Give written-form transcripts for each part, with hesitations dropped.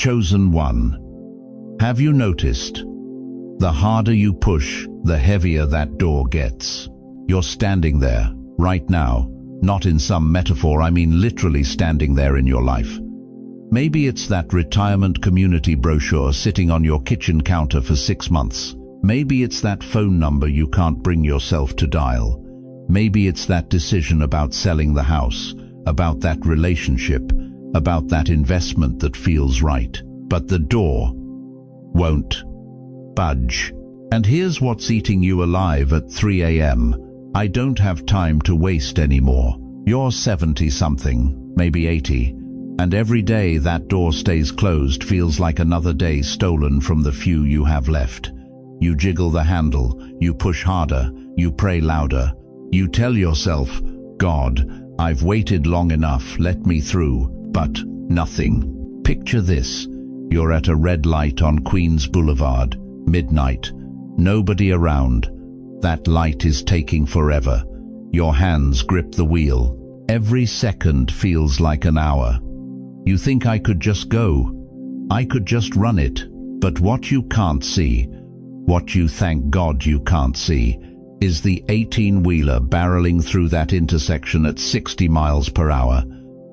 Chosen one. Have you noticed? The harder you push, the heavier that door gets. You're standing there, right now. Not in some metaphor, I mean literally standing there in your life. Maybe it's that retirement community brochure sitting on your kitchen counter for 6 months. Maybe it's that phone number you can't bring yourself to dial. Maybe it's that decision about selling the house, about that relationship, about that investment that feels right. But the door won't budge. And here's what's eating you alive at 3 a.m. I don't have time to waste anymore. You're 70-something, maybe 80, and every day that door stays closed feels like another day stolen from the few you have left. You jiggle the handle, you push harder, you pray louder. You tell yourself, God, I've waited long enough, let me through, but nothing. Picture this. You're at a red light on Queens Boulevard, midnight. Nobody around. That light is taking forever. Your hands grip the wheel. Every second feels like an hour. You think I could just go. I could just run it. But what you can't see, what you thank God you can't see, is the 18-wheeler barreling through that intersection at 60 miles per hour.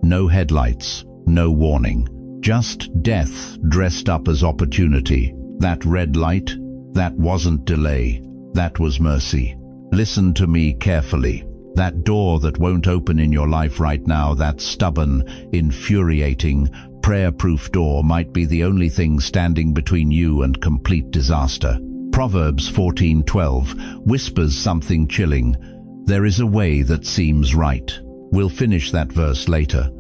No headlights, no warning. Just death dressed up as opportunity. That red light, that wasn't delay. That was mercy. Listen to me carefully. That door that won't open in your life right now, that stubborn, infuriating, prayer-proof door might be the only thing standing between you and complete disaster. Proverbs 14:12 whispers something chilling. There is a way that seems right. We'll finish that verse later.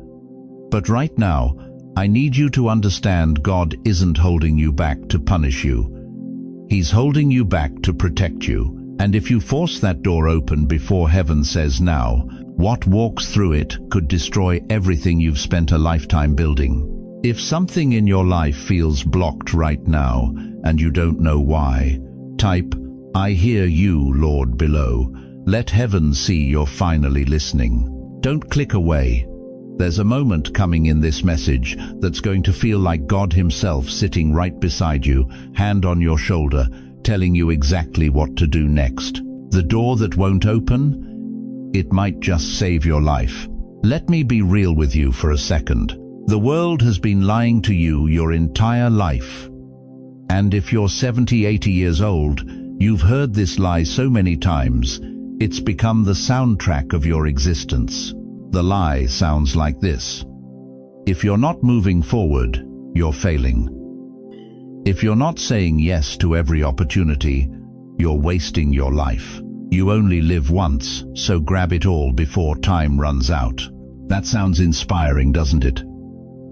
But right now, I need you to understand God isn't holding you back to punish you. He's holding you back to protect you. And if you force that door open before heaven says now, what walks through it could destroy everything you've spent a lifetime building. If something in your life feels blocked right now, and you don't know why, type, I hear you, Lord, below. Let heaven see you're finally listening. Don't click away. There's a moment coming in this message that's going to feel like God himself sitting right beside you, hand on your shoulder, telling you exactly what to do next. The door that won't open, it might just save your life. Let me be real with you for a second. The world has been lying to you your entire life. And if you're 70, 80 years old, you've heard this lie so many times, it's become the soundtrack of your existence. The lie sounds like this. If you're not moving forward, you're failing. If you're not saying yes to every opportunity, you're wasting your life. You only live once, so grab it all before time runs out. That sounds inspiring, doesn't it?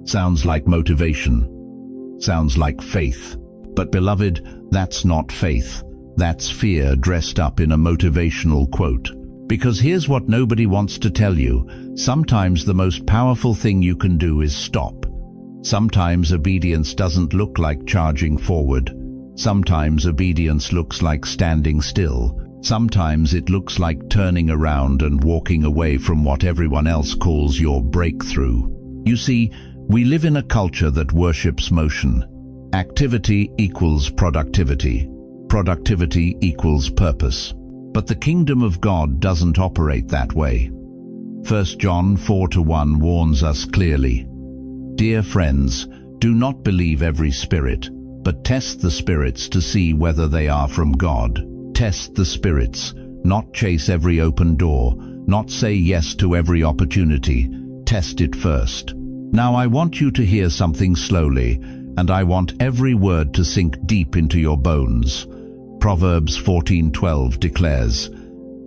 Sounds like motivation. Sounds like faith. But beloved, that's not faith. That's fear dressed up in a motivational quote. Because here's what nobody wants to tell you. Sometimes the most powerful thing you can do is stop. Sometimes obedience doesn't look like charging forward. Sometimes obedience looks like standing still. Sometimes it looks like turning around and walking away from what everyone else calls your breakthrough. You see, we live in a culture that worships motion. Activity equals productivity. Productivity equals purpose. But the kingdom of God doesn't operate that way. 1 John 4:1 warns us clearly. Dear friends, do not believe every spirit, but test the spirits to see whether they are from God. Test the spirits, not chase every open door, not say yes to every opportunity. Test it first. Now I want you to hear something slowly, and I want every word to sink deep into your bones. Proverbs 14:12 declares,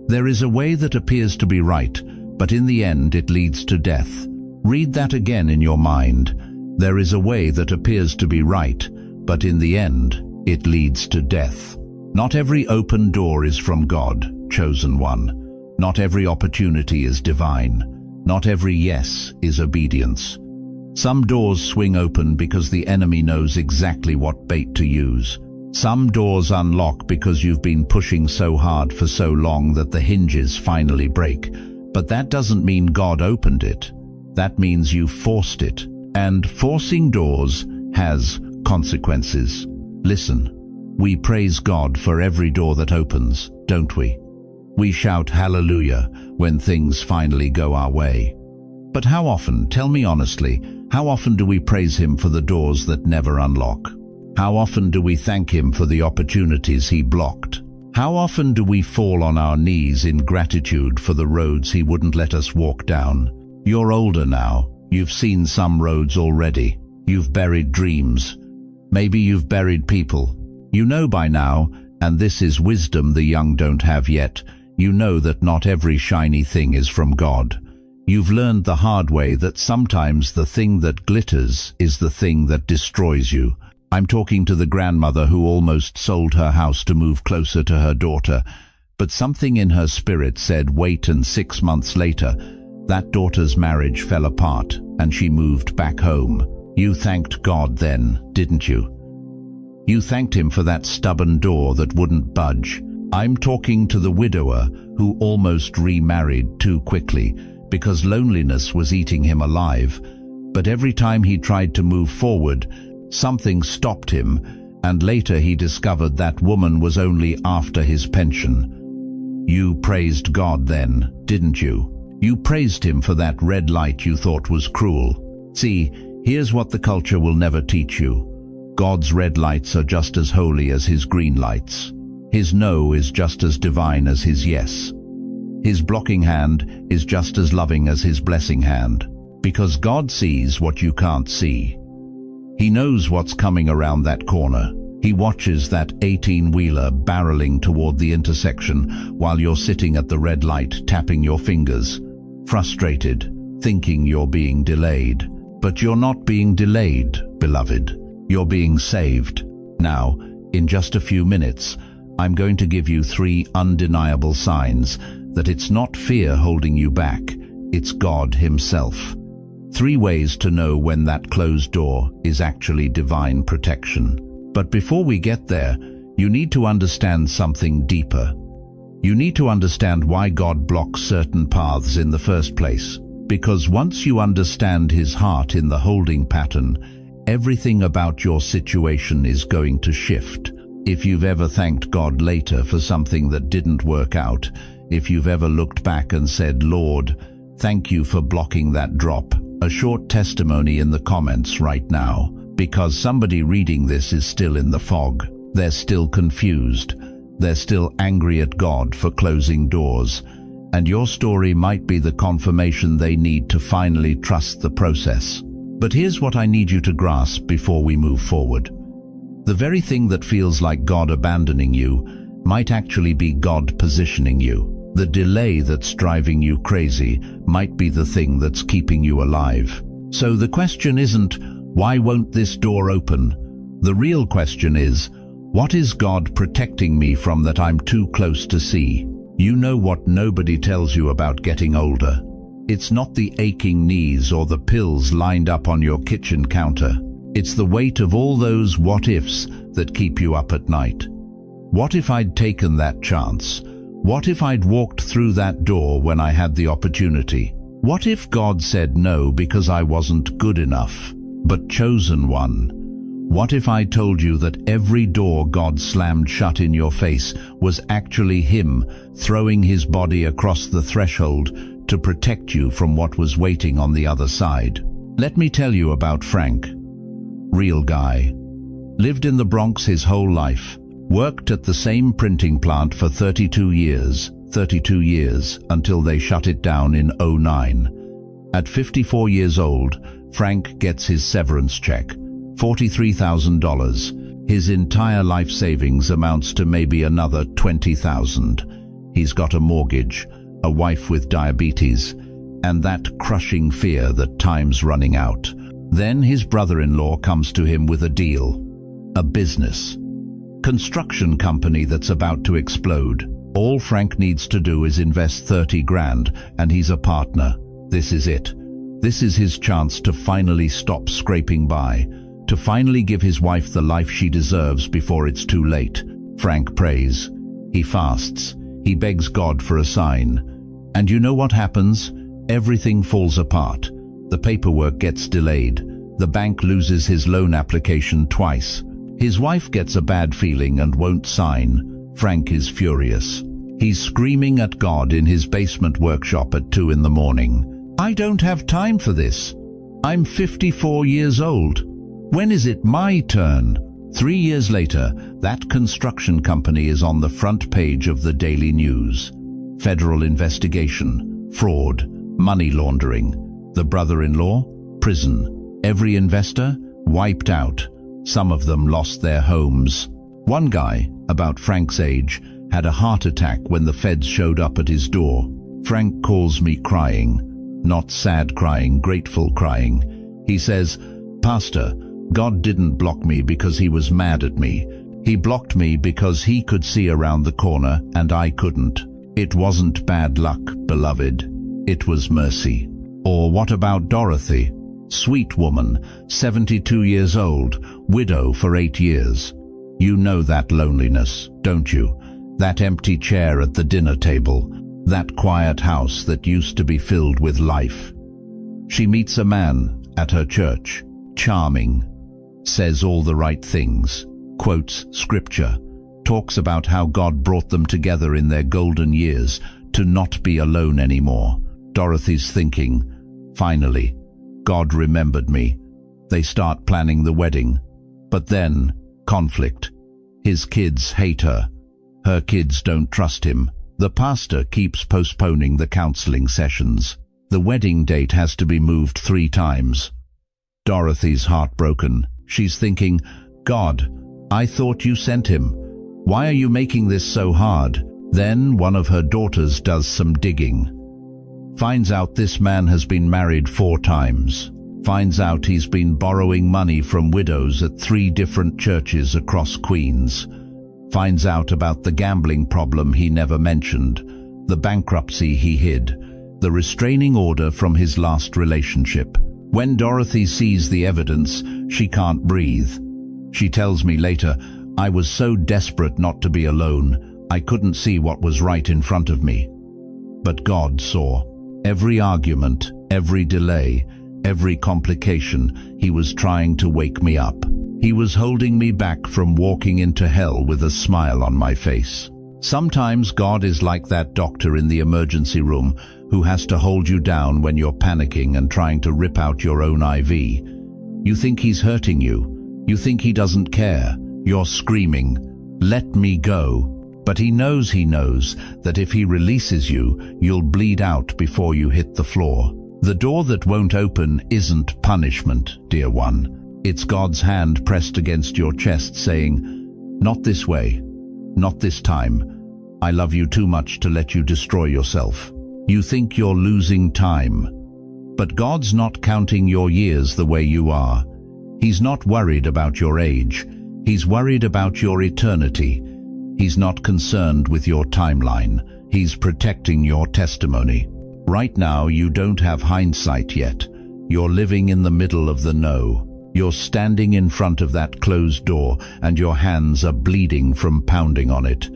there is a way that appears to be right, but in the end it leads to death. Read that again in your mind. There is a way that appears to be right, but in the end it leads to death. Not every open door is from God, chosen one. Not every opportunity is divine. Not every yes is obedience. Some doors swing open because the enemy knows exactly what bait to use. Some doors unlock because you've been pushing so hard for so long that the hinges finally break. But that doesn't mean God opened it. That means you forced it. And forcing doors has consequences. Listen, we praise God for every door that opens, don't we? We shout hallelujah when things finally go our way. But how often, tell me honestly, how often do we praise Him for the doors that never unlock? How often do we thank Him for the opportunities He blocked? How often do we fall on our knees in gratitude for the roads He wouldn't let us walk down? You're older now. You've seen some roads already. You've buried dreams. Maybe you've buried people. You know by now, and this is wisdom the young don't have yet, you know that not every shiny thing is from God. You've learned the hard way that sometimes the thing that glitters is the thing that destroys you. I'm talking to the grandmother who almost sold her house to move closer to her daughter, but something in her spirit said wait, and 6 months later, that daughter's marriage fell apart and she moved back home. You thanked God then, didn't you? You thanked Him for that stubborn door that wouldn't budge. I'm talking to the widower who almost remarried too quickly because loneliness was eating him alive, but every time he tried to move forward, something stopped him, and later he discovered that woman was only after his pension. You praised God then, didn't you? You praised Him for that red light you thought was cruel. See, here's what the culture will never teach you. God's red lights are just as holy as His green lights. His no is just as divine as His yes. His blocking hand is just as loving as His blessing hand, because God sees what you can't see. He knows what's coming around that corner. He watches that 18-wheeler barreling toward the intersection while you're sitting at the red light tapping your fingers, frustrated, thinking you're being delayed. But you're not being delayed, beloved. You're being saved. Now, in just a few minutes, I'm going to give you 3 undeniable signs that it's not fear holding you back, it's God Himself. 3 ways to know when that closed door is actually divine protection. But before we get there, you need to understand something deeper. You need to understand why God blocks certain paths in the first place. Because once you understand His heart in the holding pattern, everything about your situation is going to shift. If you've ever thanked God later for something that didn't work out, if you've ever looked back and said, Lord, thank you for blocking that drop, a short testimony in the comments right now, because somebody reading this is still in the fog. They're still confused. They're still angry at God for closing doors. And your story might be the confirmation they need to finally trust the process. But here's what I need you to grasp before we move forward. The very thing that feels like God abandoning you might actually be God positioning you. The delay that's driving you crazy might be the thing that's keeping you alive. So the question isn't, why won't this door open? The real question is, what is God protecting me from that I'm too close to see? You know what nobody tells you about getting older. It's not the aching knees or the pills lined up on your kitchen counter. It's the weight of all those what-ifs that keep you up at night. What if I'd taken that chance? What if I'd walked through that door when I had the opportunity? What if God said no because I wasn't good enough, but chosen one? What if I told you that every door God slammed shut in your face was actually Him throwing His body across the threshold to protect you from what was waiting on the other side? Let me tell you about Frank. Real guy. Lived in the Bronx his whole life. Worked at the same printing plant for 32 years until they shut it down in '09. At 54 years old, Frank gets his severance check, $43,000. His entire life savings amounts to maybe another $20,000. He's got a mortgage, a wife with diabetes, and that crushing fear that time's running out. Then his brother-in-law comes to him with a deal, a business. Construction company that's about to explode. All Frank needs to do is invest 30 grand and he's a partner. This is it. This is his chance to finally stop scraping by, to finally give his wife the life she deserves before it's too late. Frank prays. He fasts. He begs God for a sign. And you know what happens? Everything falls apart. The paperwork gets delayed. The bank loses his loan application twice. His wife gets a bad feeling and won't sign. Frank is furious. He's screaming at God in his basement workshop at 2 in the morning. "I don't have time for this. I'm 54 years old. When is it my turn?" 3 years later, that construction company is on the front page of the Daily News. Federal investigation, fraud, money laundering. The brother-in-law, prison. Every investor, wiped out. Some of them lost their homes. One guy, about Frank's age, had a heart attack when the feds showed up at his door. Frank calls me crying. Not sad crying, grateful crying. He says, "Pastor, God didn't block me because he was mad at me. He blocked me because he could see around the corner and I couldn't. It wasn't bad luck, beloved. It was mercy." Or what about Dorothy? Sweet woman, 72 years old, widow for 8 years. You know that loneliness, don't you? That empty chair at the dinner table, that quiet house that used to be filled with life. She meets a man at her church, charming, says all the right things, quotes scripture, talks about how God brought them together in their golden years to not be alone anymore. Dorothy's thinking, finally, God remembered me. They start planning the wedding. But then, conflict. His kids hate her. Her kids don't trust him. The pastor keeps postponing the counseling sessions. The wedding date has to be moved 3 times. Dorothy's heartbroken. She's thinking, God, I thought you sent him. Why are you making this so hard? Then one of her daughters does some digging. Finds out this man has been married 4 times. Finds out he's been borrowing money from widows at 3 different churches across Queens. Finds out about the gambling problem he never mentioned, the bankruptcy he hid, the restraining order from his last relationship. When Dorothy sees the evidence, she can't breathe. She tells me later, "I was so desperate not to be alone, I couldn't see what was right in front of me." But God saw. Every argument, every delay, every complication, he was trying to wake me up. He was holding me back from walking into hell with a smile on my face. Sometimes God is like that doctor in the emergency room who has to hold you down when you're panicking and trying to rip out your own IV. You think he's hurting you. You think he doesn't care. You're screaming, "Let me go." But he knows that if he releases you, you'll bleed out before you hit the floor. The door that won't open isn't punishment, dear one. It's God's hand pressed against your chest saying, "Not this way, not this time. I love you too much to let you destroy yourself." You think you're losing time. But God's not counting your years the way you are. He's not worried about your age. He's worried about your eternity. He's not concerned with your timeline. He's protecting your testimony. Right now, you don't have hindsight yet. You're living in the middle of the no. You're standing in front of that closed door and your hands are bleeding from pounding on it.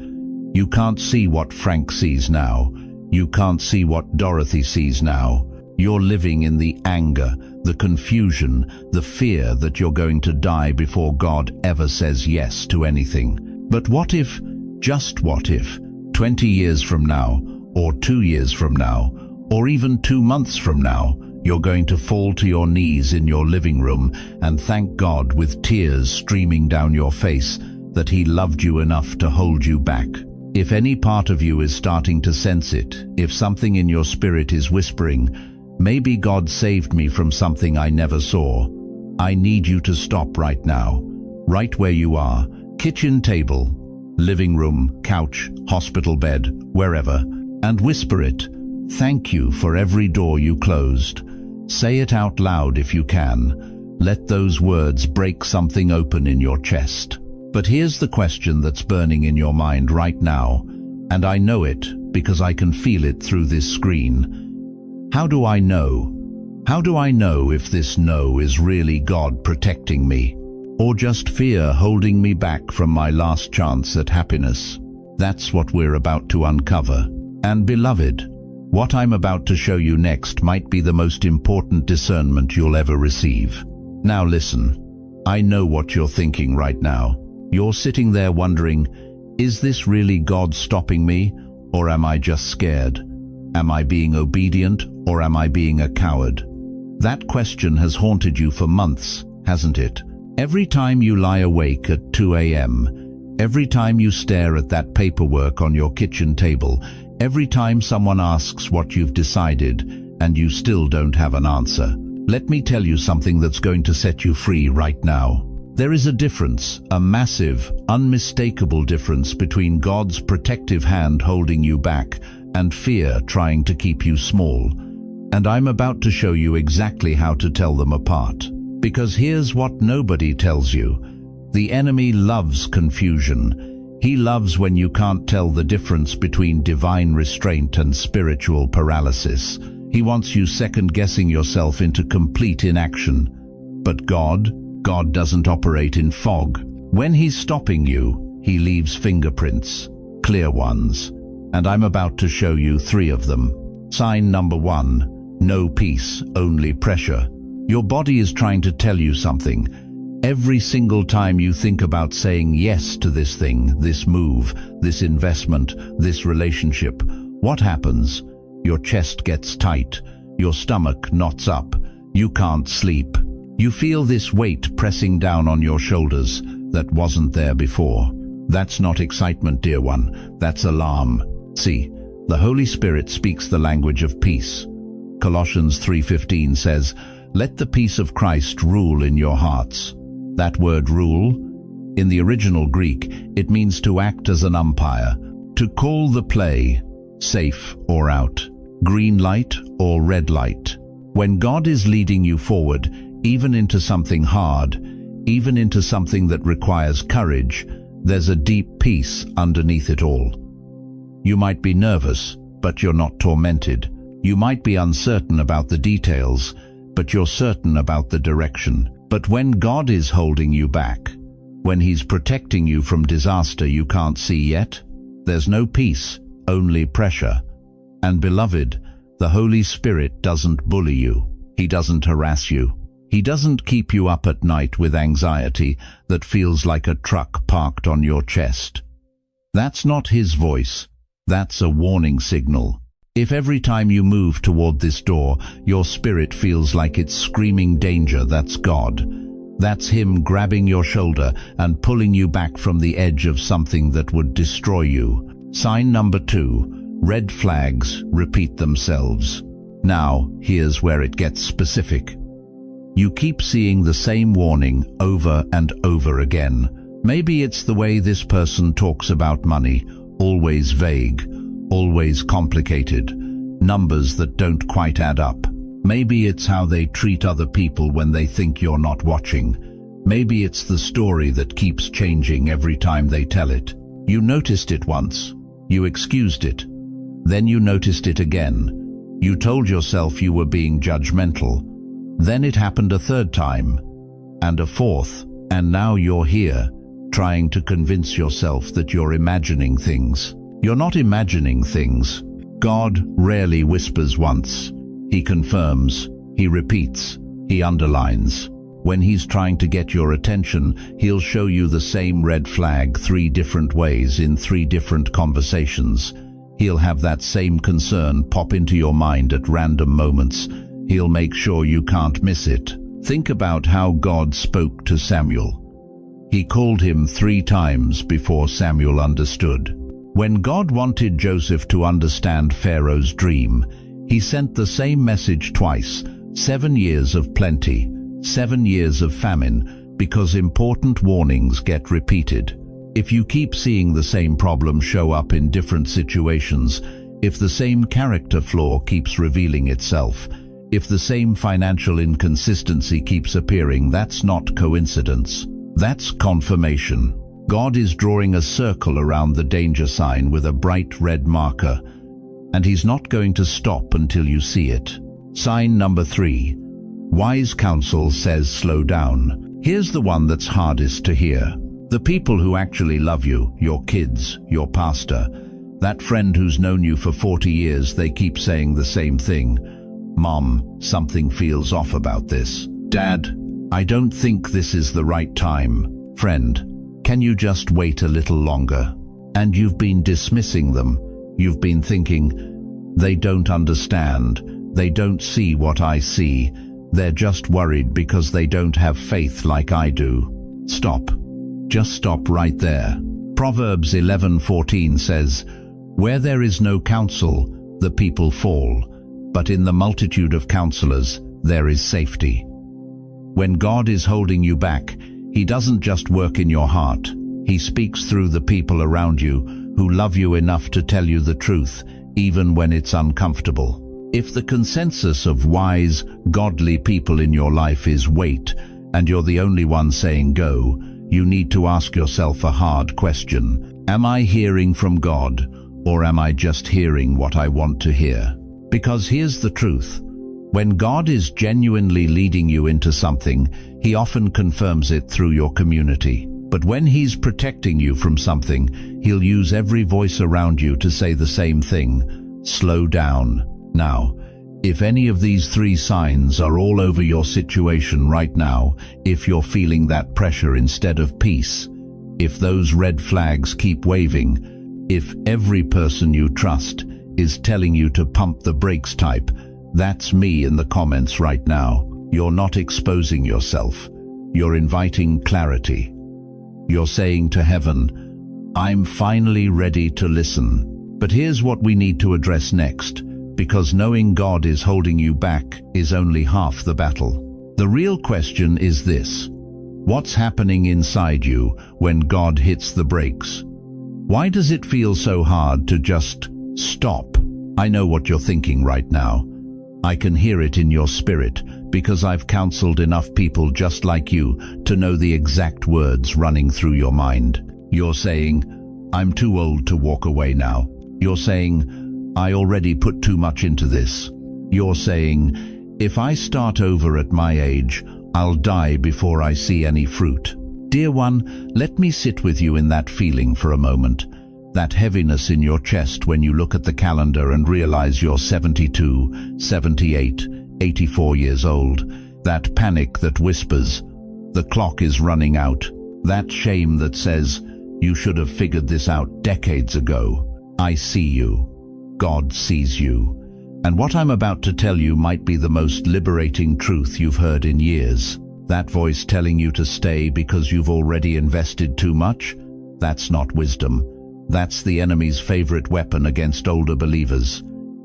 You can't see what Frank sees now. You can't see what Dorothy sees now. You're living in the anger, the confusion, the fear that you're going to die before God ever says yes to anything. But what if, just what if, 20 years from now, or 2 years from now, or even 2 months from now, you're going to fall to your knees in your living room and thank God with tears streaming down your face that He loved you enough to hold you back. If any part of you is starting to sense it, if something in your spirit is whispering, "Maybe God saved me from something I never saw," I need you to stop right now, right where you are, kitchen table, living room, couch, hospital bed, wherever, and whisper it. Thank you for every door you closed. Say it out loud if you can. Let those words break something open in your chest. But here's the question that's burning in your mind right now, and I know it because I can feel it through this screen. How do I know? How do I know if this no is really God protecting me, or just fear holding me back from my last chance at happiness? That's what we're about to uncover. And beloved, what I'm about to show you next might be the most important discernment you'll ever receive. Now listen, I know what you're thinking right now. You're sitting there wondering, is this really God stopping me, or am I just scared? Am I being obedient, or am I being a coward? That question has haunted you for months, hasn't it? Every time you lie awake at 2 a.m., every time you stare at that paperwork on your kitchen table, every time someone asks what you've decided and you still don't have an answer. Let me tell you something that's going to set you free right now. There is a difference, a massive, unmistakable difference between God's protective hand holding you back and fear trying to keep you small. And I'm about to show you exactly how to tell them apart. Because here's what nobody tells you. The enemy loves confusion. He loves when you can't tell the difference between divine restraint and spiritual paralysis. He wants you second-guessing yourself into complete inaction. But God doesn't operate in fog. When He's stopping you, He leaves fingerprints, clear ones. And I'm about to show you 3 of them. Sign number 1, no peace, only pressure. Your body is trying to tell you something. Every single time you think about saying yes to this thing, this move, this investment, this relationship, what happens? Your chest gets tight, your stomach knots up, you can't sleep. You feel this weight pressing down on your shoulders that wasn't there before. That's not excitement, dear one, that's alarm. See, the Holy Spirit speaks the language of peace. Colossians 3:15 says, "Let the peace of Christ rule in your hearts." That word rule, in the original Greek, it means to act as an umpire, to call the play, safe or out, green light or red light. When God is leading you forward, even into something hard, even into something that requires courage, there's a deep peace underneath it all. You might be nervous, but you're not tormented. You might be uncertain about the details, but you're certain about the direction. But when God is holding you back, when He's protecting you from disaster you can't see yet, there's no peace, only pressure. And beloved, the Holy Spirit doesn't bully you. He doesn't harass you. He doesn't keep you up at night with anxiety that feels like a truck parked on your chest. That's not His voice. That's a warning signal. If every time you move toward this door, your spirit feels like it's screaming danger, that's God. That's Him grabbing your shoulder and pulling you back from the edge of something that would destroy you. Sign number 2, red flags repeat themselves. Now, here's where it gets specific. You keep seeing the same warning over and over again. Maybe it's the way this person talks about money, always vague, always complicated, numbers that don't quite add up. Maybe it's how they treat other people when they think you're not watching. Maybe it's the story that keeps changing every time they tell it. You noticed it once. You excused it. Then you noticed it again. You told yourself you were being judgmental. Then it happened a 3rd time, and a 4th, and now you're here, trying to convince yourself that you're imagining things. You're not imagining things. God rarely whispers once. He confirms, He repeats, He underlines. When He's trying to get your attention, He'll show you the same red flag 3 different ways in 3 different conversations. He'll have that same concern pop into your mind at random moments. He'll make sure you can't miss it. Think about how God spoke to Samuel. He called him 3 times before Samuel understood. When God wanted Joseph to understand Pharaoh's dream, He sent the same message twice, 7 years of plenty, 7 years of famine, because important warnings get repeated. If you keep seeing the same problem show up in different situations, if the same character flaw keeps revealing itself, if the same financial inconsistency keeps appearing, that's not coincidence. That's confirmation. God is drawing a circle around the danger sign with a bright red marker, and He's not going to stop until you see it. Sign number 3. Wise counsel says slow down. Here's the one that's hardest to hear. The people who actually love you, your kids, your pastor, that friend who's known you for 40 years, they keep saying the same thing. Mom, something feels off about this. Dad, I don't think this is the right time. Friend, can you just wait a little longer? And you've been dismissing them. You've been thinking, they don't understand. They don't see what I see. They're just worried because they don't have faith like I do. Stop. Just stop right there. Proverbs 11:14 says, "Where there is no counsel, the people fall, but in the multitude of counselors there is safety." When God is holding you back, He doesn't just work in your heart. He speaks through the people around you who love you enough to tell you the truth, even when it's uncomfortable. If the consensus of wise, godly people in your life is wait, and you're the only one saying go, you need to ask yourself a hard question. Am I hearing from God, or am I just hearing what I want to hear? Because here's the truth. When God is genuinely leading you into something, He often confirms it through your community. But when He's protecting you from something, He'll use every voice around you to say the same thing. Slow down. Now, if any of these three signs are all over your situation right now, if you're feeling that pressure instead of peace, if those red flags keep waving, if every person you trust is telling you to pump the brakes type, that's me in the comments right now. You're not exposing yourself. You're inviting clarity. You're saying to heaven, I'm finally ready to listen. But here's what we need to address next, because knowing God is holding you back is only half the battle. The real question is this: what's happening inside you when God hits the brakes? Why does it feel so hard to just stop? I know what you're thinking right now. I can hear it in your spirit, because I've counseled enough people just like you to know the exact words running through your mind. You're saying, I'm too old to walk away now. You're saying, I already put too much into this. You're saying, if I start over at my age, I'll die before I see any fruit. Dear one, let me sit with you in that feeling for a moment. That heaviness in your chest when you look at the calendar and realize you're 72, 78, 84 years old. That panic that whispers, the clock is running out. That shame that says, you should have figured this out decades ago. I see you. God sees you. And what I'm about to tell you might be the most liberating truth you've heard in years. That voice telling you to stay because you've already invested too much? That's not wisdom. That's the enemy's favorite weapon against older believers.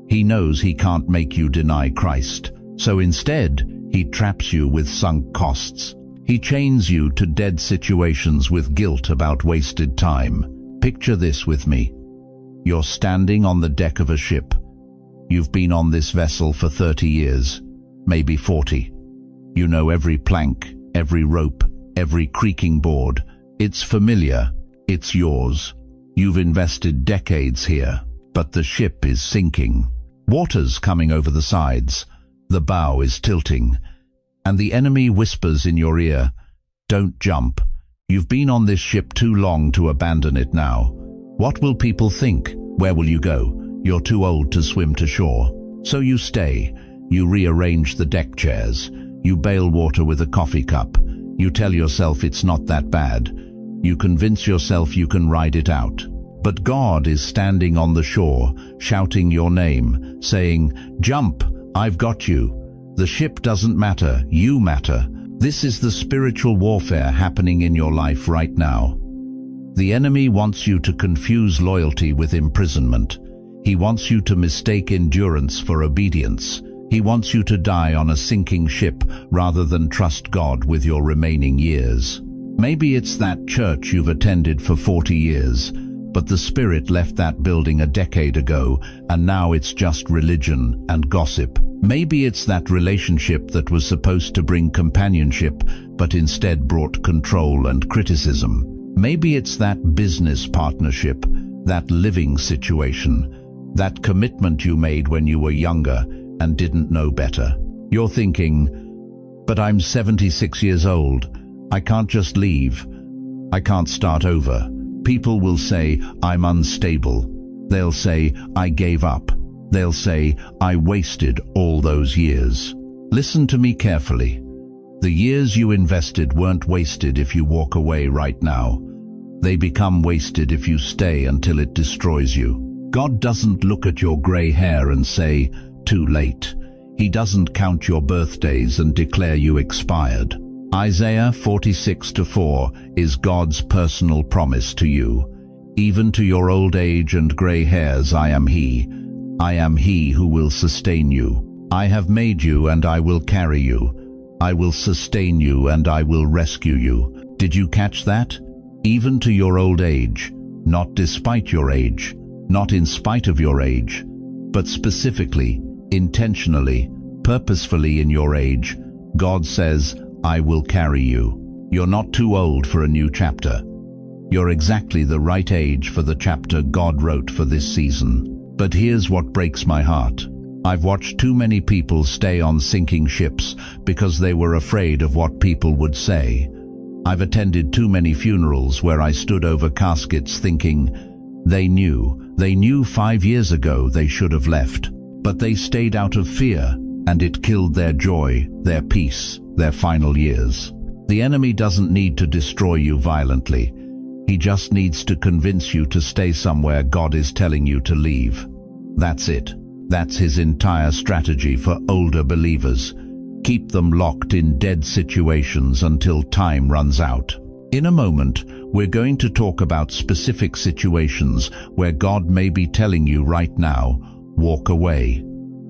He knows he can't make you deny Christ. So instead, he traps you with sunk costs. He chains you to dead situations with guilt about wasted time. Picture this with me. You're standing on the deck of a ship. You've been on this vessel for 30 years, maybe 40. You know every plank, every rope, every creaking board. It's familiar. It's yours. You've invested decades here, but the ship is sinking. Water's coming over the sides. The bow is tilting. And the enemy whispers in your ear, don't jump. You've been on this ship too long to abandon it now. What will people think? Where will you go? You're too old to swim to shore. So you stay. You rearrange the deck chairs. You bail water with a coffee cup. You tell yourself it's not that bad. You convince yourself you can ride it out. But God is standing on the shore, shouting your name, saying, jump, I've got you. The ship doesn't matter, you matter. This is the spiritual warfare happening in your life right now. The enemy wants you to confuse loyalty with imprisonment. He wants you to mistake endurance for obedience. He wants you to die on a sinking ship rather than trust God with your remaining years. Maybe it's that church you've attended for 40 years, but the Spirit left that building a decade ago, and now it's just religion and gossip. Maybe it's that relationship that was supposed to bring companionship, but instead brought control and criticism. Maybe it's that business partnership, that living situation, that commitment you made when you were younger and didn't know better. You're thinking, but I'm 76 years old. I can't just leave. I can't start over. People will say I'm unstable. They'll say I gave up. They'll say I wasted all those years. Listen to me carefully. The years you invested weren't wasted if you walk away right now. They become wasted if you stay until it destroys you. God doesn't look at your gray hair and say, "Too late." He doesn't count your birthdays and declare you expired. Isaiah 46:4 is God's personal promise to you. Even to your old age and gray hairs, I am He. I am He who will sustain you. I have made you and I will carry you. I will sustain you and I will rescue you. Did you catch that? Even to your old age, not despite your age, not in spite of your age, but specifically, intentionally, purposefully in your age, God says, I will carry you. You're not too old for a new chapter. You're exactly the right age for the chapter God wrote for this season. But here's what breaks my heart. I've watched too many people stay on sinking ships because they were afraid of what people would say. I've attended too many funerals where I stood over caskets thinking, they knew 5 years ago they should have left. But they stayed out of fear, and it killed their joy, their peace, their final years. The enemy doesn't need to destroy you violently. He just needs to convince you to stay somewhere God is telling you to leave. That's it. That's his entire strategy for older believers. Keep them locked in dead situations until time runs out. In a moment, we're going to talk about specific situations where God may be telling you right now, walk away.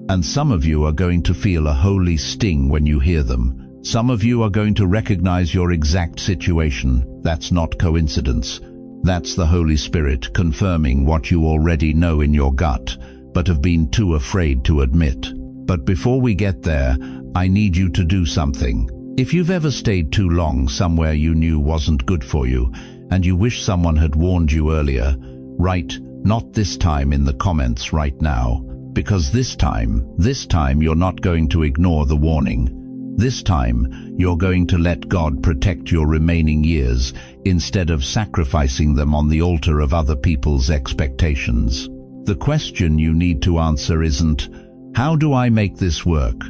And some of you are going to feel a holy sting when you hear them. Some of you are going to recognize your exact situation. That's not coincidence. That's the Holy Spirit confirming what you already know in your gut, but have been too afraid to admit. But before we get there, I need you to do something. If you've ever stayed too long somewhere you knew wasn't good for you, and you wish someone had warned you earlier, write, "Not this time" in the comments right now. Because this time you're not going to ignore the warning. This time, you're going to let God protect your remaining years instead of sacrificing them on the altar of other people's expectations. The question you need to answer isn't, how do I make this work?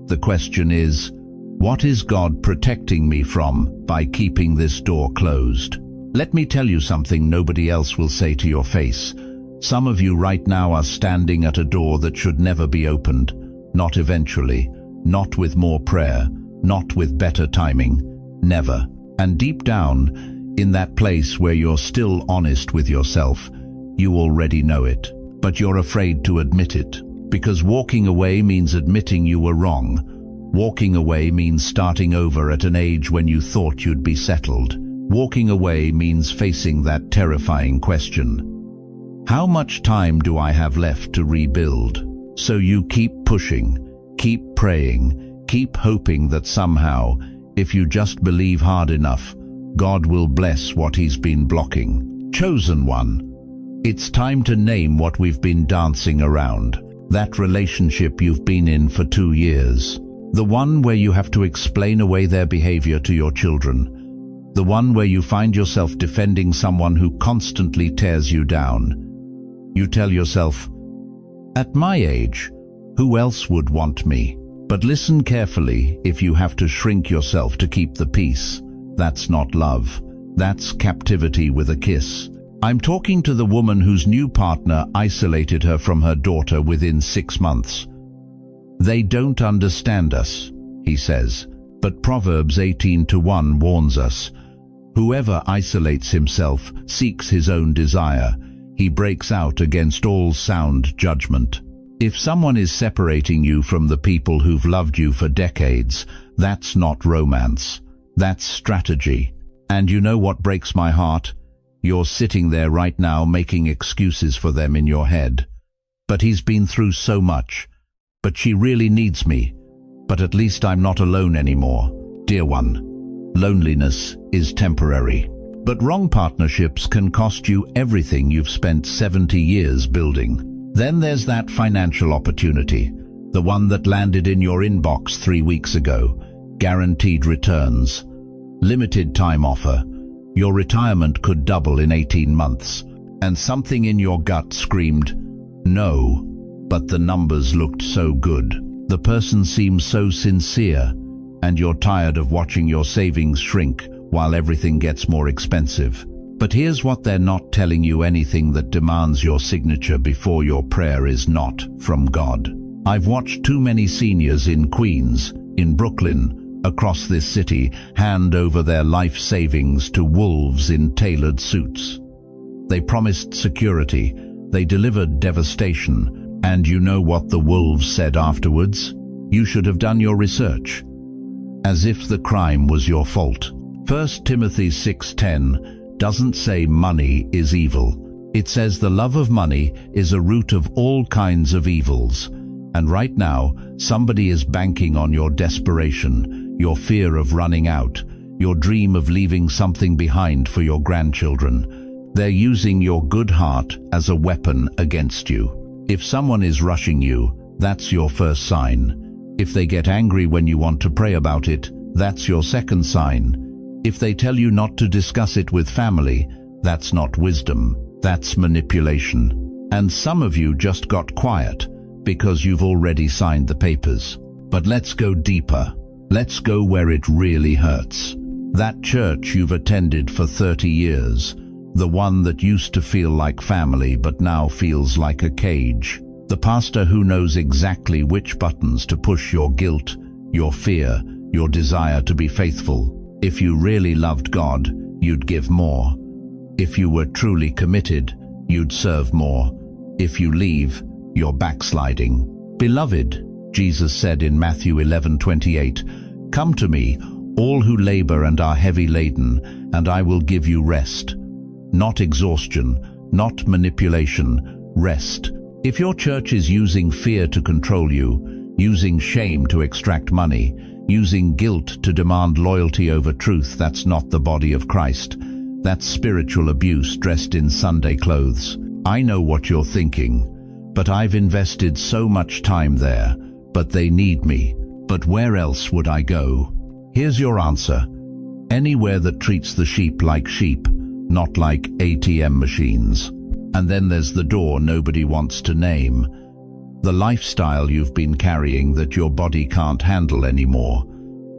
The question is, what is God protecting me from by keeping this door closed? Let me tell you something nobody else will say to your face. Some of you right now are standing at a door that should never be opened. Not eventually, not with more prayer, not with better timing, never. And deep down, in that place where you're still honest with yourself, you already know it. But you're afraid to admit it, because walking away means admitting you were wrong. Walking away means starting over at an age when you thought you'd be settled. Walking away means facing that terrifying question. How much time do I have left to rebuild? So you keep pushing, keep praying, keep hoping that somehow, if you just believe hard enough, God will bless what He's been blocking. Chosen one. It's time to name what we've been dancing around. That relationship you've been in for 2 years. The one where you have to explain away their behavior to your children. The one where you find yourself defending someone who constantly tears you down. You tell yourself, at my age, who else would want me? But listen carefully. If you have to shrink yourself to keep the peace, that's not love. That's captivity with a kiss. I'm talking to the woman whose new partner isolated her from her daughter within 6 months. They don't understand us, he says, but Proverbs 18:1 warns us. Whoever isolates himself seeks his own desire. He breaks out against all sound judgment. If someone is separating you from the people who've loved you for decades, that's not romance. That's strategy. And you know what breaks my heart? You're sitting there right now making excuses for them in your head. But he's been through so much. But she really needs me. But at least I'm not alone anymore. Dear one, loneliness is temporary. But wrong partnerships can cost you everything you've spent 70 years building. Then there's that financial opportunity, the one that landed in your inbox 3 weeks ago. Guaranteed returns. Limited time offer. Your retirement could double in 18 months. And something in your gut screamed, no. But the numbers looked so good. The person seemed so sincere. and you're tired of watching your savings shrink while everything gets more expensive. But here's what they're not telling you: anything that demands your signature before your prayer is not from God. I've watched too many seniors in Queens, in Brooklyn, across this city, hand over their life savings to wolves in tailored suits. They promised security, they delivered devastation, and you know what the wolves said afterwards? You should have done your research. As if the crime was your fault. 1 Timothy 6:10 doesn't say money is evil. It says the love of money is a root of all kinds of evils. And right now, somebody is banking on your desperation, your fear of running out, your dream of leaving something behind for your grandchildren. They're using your good heart as a weapon against you. If someone is rushing you, that's your first sign. If they get angry when you want to pray about it, that's your second sign. If they tell you not to discuss it with family, that's not wisdom, that's manipulation. And some of you just got quiet because you've already signed the papers. But let's go deeper. Let's go where it really hurts. That church you've attended for 30 years, the one that used to feel like family but now feels like a cage. The pastor who knows exactly which buttons to push: your guilt, your fear, your desire to be faithful. If you really loved God, you'd give more. If you were truly committed, you'd serve more. If you leave, you're backsliding. Beloved, Jesus said in Matthew 11:28, "Come to me, all who labor and are heavy laden, and I will give you rest." Not exhaustion, not manipulation, rest. If your church is using fear to control you, using shame to extract money, using guilt to demand loyalty over truth, that's not the body of Christ. That's spiritual abuse dressed in Sunday clothes. I know what you're thinking, but I've invested so much time there, but they need me. But where else would I go? Here's your answer. Anywhere that treats the sheep like sheep, not like ATM machines. And then there's the door nobody wants to name. The lifestyle you've been carrying that your body can't handle anymore.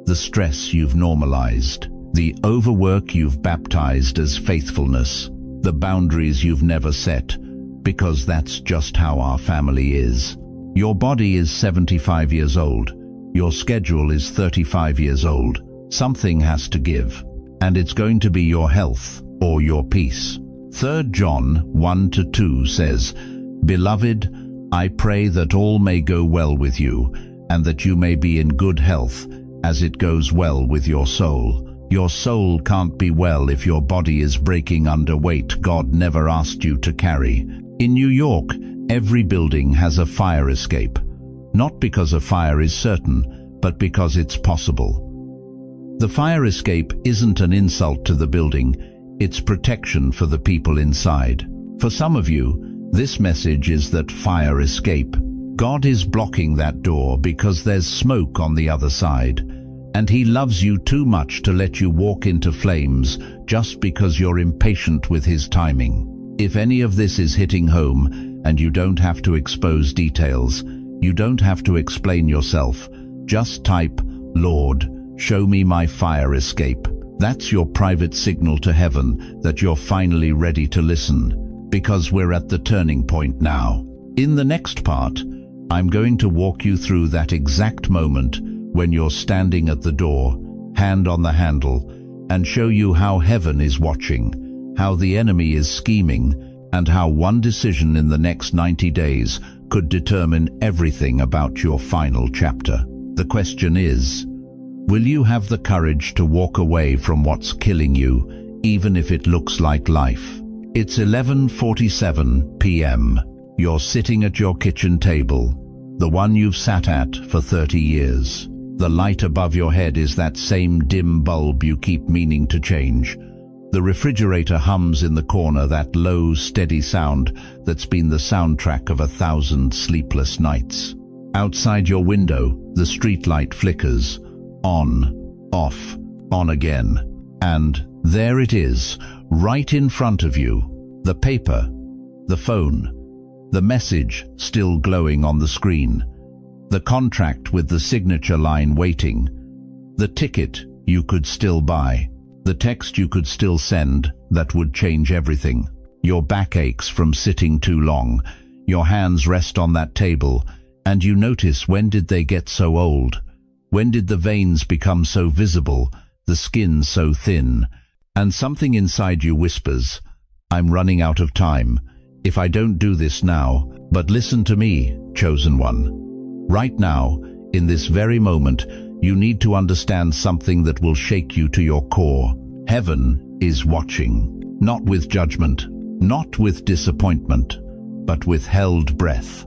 The stress you've normalized. The overwork you've baptized as faithfulness. The boundaries you've never set, because that's just how our family is. Your body is 75 years old. Your schedule is 35 years old. Something has to give. And it's going to be your health or your peace. 3 John 1-2 says, "Beloved, I pray that all may go well with you, and that you may be in good health, as it goes well with your soul." Your soul can't be well if your body is breaking under weight God never asked you to carry. In New York, every building has a fire escape. Not because a fire is certain, but because it's possible. The fire escape isn't an insult to the building, it's protection for the people inside. For some of you, this message is that fire escape. God is blocking that door because there's smoke on the other side, and He loves you too much to let you walk into flames just because you're impatient with His timing. If any of this is hitting home, and you don't have to expose details, you don't have to explain yourself, just type, "Lord, show me my fire escape." That's your private signal to heaven that you're finally ready to listen. Because we're at the turning point now. In the next part, I'm going to walk you through that exact moment when you're standing at the door, hand on the handle, and show you how heaven is watching, how the enemy is scheming, and how one decision in the next 90 days could determine everything about your final chapter. The question is, will you have the courage to walk away from what's killing you, even if it looks like life? It's 11:47 p.m. You're sitting at your kitchen table, the one you've sat at for 30 years. The light above your head is that same dim bulb you keep meaning to change. The refrigerator hums in the corner, that low, steady sound that's been the soundtrack of 1,000 sleepless nights. Outside your window, the streetlight flickers. On, off, on again. And there it is, right in front of you. The paper, the phone, the message still glowing on the screen, the contract with the signature line waiting. The ticket you could still buy. The text you could still send that would change everything. Your back aches from sitting too long. Your hands rest on that table, and you notice, when did they get so old? When did the veins become so visible, the skin so thin? And something inside you whispers, I'm running out of time. If I don't do this now, but listen to me, chosen one. Right now, in this very moment, you need to understand something that will shake you to your core. Heaven is watching, not with judgment, not with disappointment, but with held breath.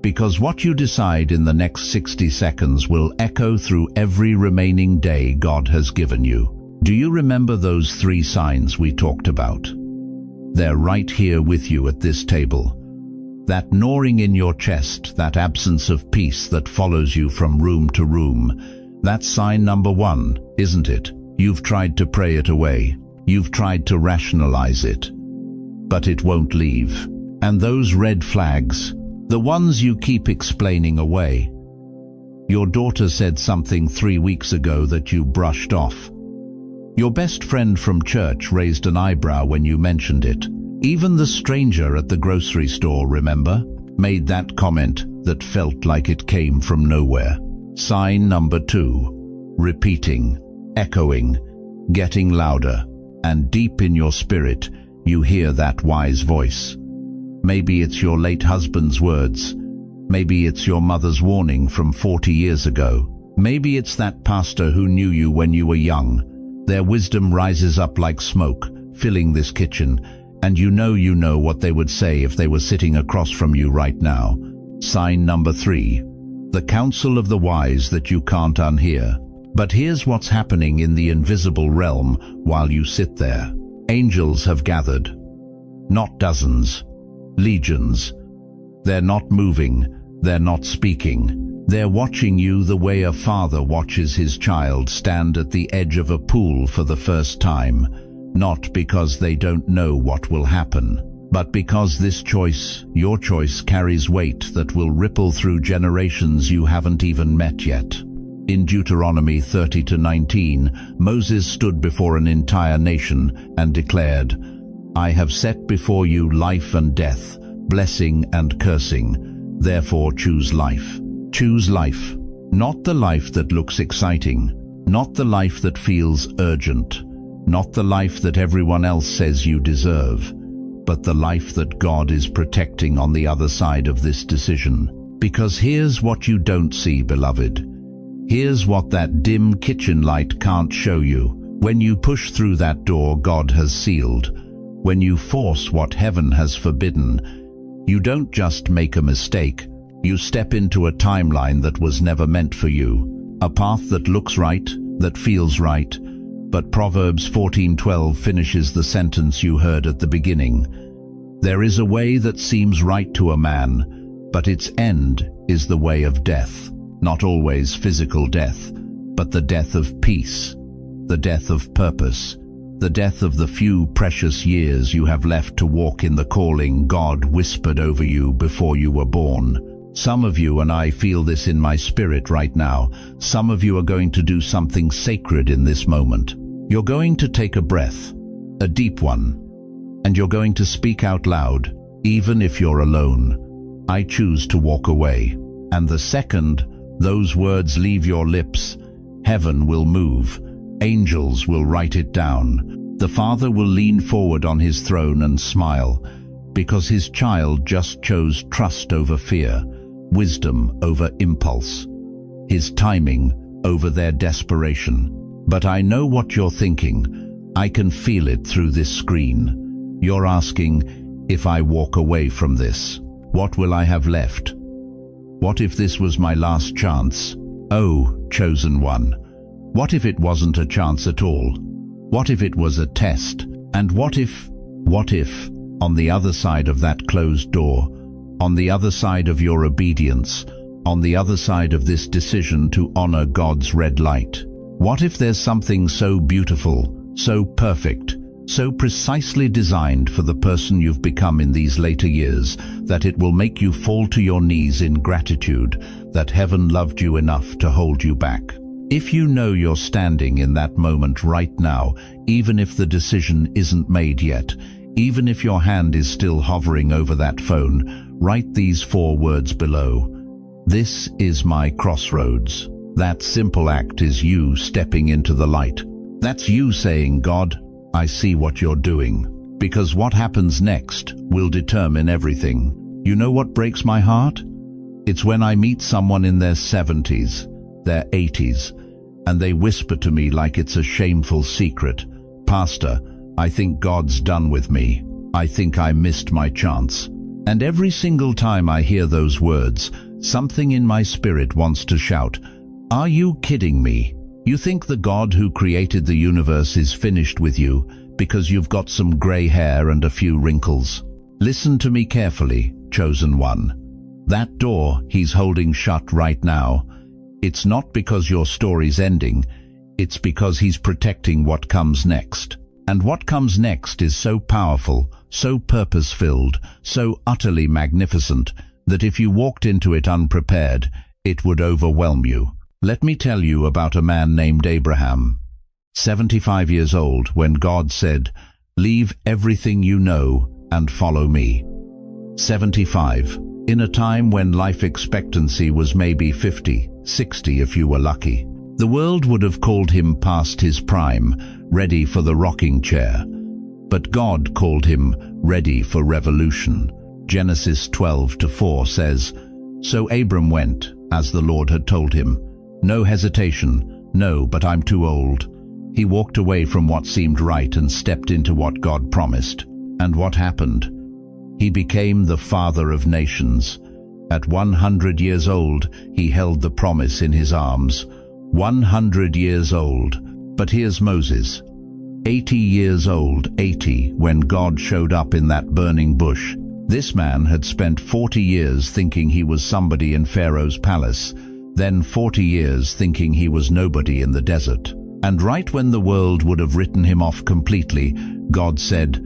Because what you decide in the next 60 seconds will echo through every remaining day God has given you. Do you remember those 3 signs we talked about? They're right here with you at this table. That gnawing in your chest, that absence of peace that follows you from room to room, that's sign number 1, isn't it? You've tried to pray it away. You've tried to rationalize it. But it won't leave. And those red flags, the ones you keep explaining away. Your daughter said something 3 weeks ago that you brushed off. Your best friend from church raised an eyebrow when you mentioned it. Even the stranger at the grocery store, remember, made that comment that felt like it came from nowhere. Sign number 2, repeating, echoing, getting louder, and deep in your spirit, you hear that wise voice. Maybe it's your late husband's words. Maybe it's your mother's warning from 40 years ago. Maybe it's that pastor who knew you when you were young. Their wisdom rises up like smoke, filling this kitchen, and you know what they would say if they were sitting across from you right now. Sign number 3, the counsel of the wise that you can't unhear. But here's what's happening in the invisible realm while you sit there. Angels have gathered. Not dozens, legions. They're not moving, they're not speaking. They're watching you the way a father watches his child stand at the edge of a pool for the first time, not because they don't know what will happen, but because this choice, your choice, carries weight that will ripple through generations you haven't even met yet. In Deuteronomy 30-19, Moses stood before an entire nation and declared, I have set before you life and death, blessing and cursing. Therefore choose life. Choose life. Not the life that looks exciting, not the life that feels urgent, not the life that everyone else says you deserve, but the life that God is protecting on the other side of this decision. Because here's what you don't see, beloved. Here's what that dim kitchen light can't show you. When you push through that door God has sealed, when you force what heaven has forbidden, you don't just make a mistake, you step into a timeline that was never meant for you. A path that looks right, that feels right, but Proverbs 14:12 finishes the sentence you heard at the beginning. There is a way that seems right to a man, but its end is the way of death. Not always physical death, but the death of peace, the death of purpose, the death of the few precious years you have left to walk in the calling God whispered over you before you were born. Some of you, and I feel this in my spirit right now, some of you are going to do something sacred in this moment. You're going to take a breath, a deep one, and you're going to speak out loud, even if you're alone. I choose to walk away. And the second those words leave your lips, heaven will move. Angels will write it down. The Father will lean forward on his throne and smile, because his child just chose trust over fear, wisdom over impulse, his timing over their desperation. But I know what you're thinking. I can feel it through this screen. You're asking, if I walk away from this, what will I have left? What if this was my last chance? Oh, chosen one. What if it wasn't a chance at all? What if it was a test? And what if, on the other side of that closed door, on the other side of your obedience, on the other side of this decision to honor God's red light, what if there's something so beautiful, so perfect, so precisely designed for the person you've become in these later years, that it will make you fall to your knees in gratitude that heaven loved you enough to hold you back? If you know you're standing in that moment right now, even if the decision isn't made yet, even if your hand is still hovering over that phone, write these 4 words below. This is my crossroads. That simple act is you stepping into the light. That's you saying, God, I see what you're doing. Because what happens next will determine everything. You know what breaks my heart? It's when I meet someone in their 70s, their 80s, and they whisper to me like it's a shameful secret, Pastor, I think God's done with me. I think I missed my chance. And every single time I hear those words, something in my spirit wants to shout, are you kidding me? You think the God who created the universe is finished with you because you've got some gray hair and a few wrinkles? Listen to me carefully, chosen one. That door he's holding shut right now, it's not because your story's ending, it's because he's protecting what comes next. And what comes next is so powerful, so purpose-filled, so utterly magnificent, that if you walked into it unprepared, it would overwhelm you. Let me tell you about a man named Abraham, 75 years old, when God said, leave everything you know and follow me. 75. In a time when life expectancy was maybe 50, 60 if you were lucky. The world would have called him past his prime, ready for the rocking chair. But God called him ready for revolution. Genesis 12:4 says, so Abram went, as the Lord had told him. No hesitation, no, but I'm too old. He walked away from what seemed right and stepped into what God promised. And what happened? He became the father of nations. At 100 years old, he held the promise in his arms. 100 years old. But here's Moses. 80 years old, 80, when God showed up in that burning bush. This man had spent 40 years thinking he was somebody in Pharaoh's palace, then 40 years thinking he was nobody in the desert. And right when the world would have written him off completely, God said,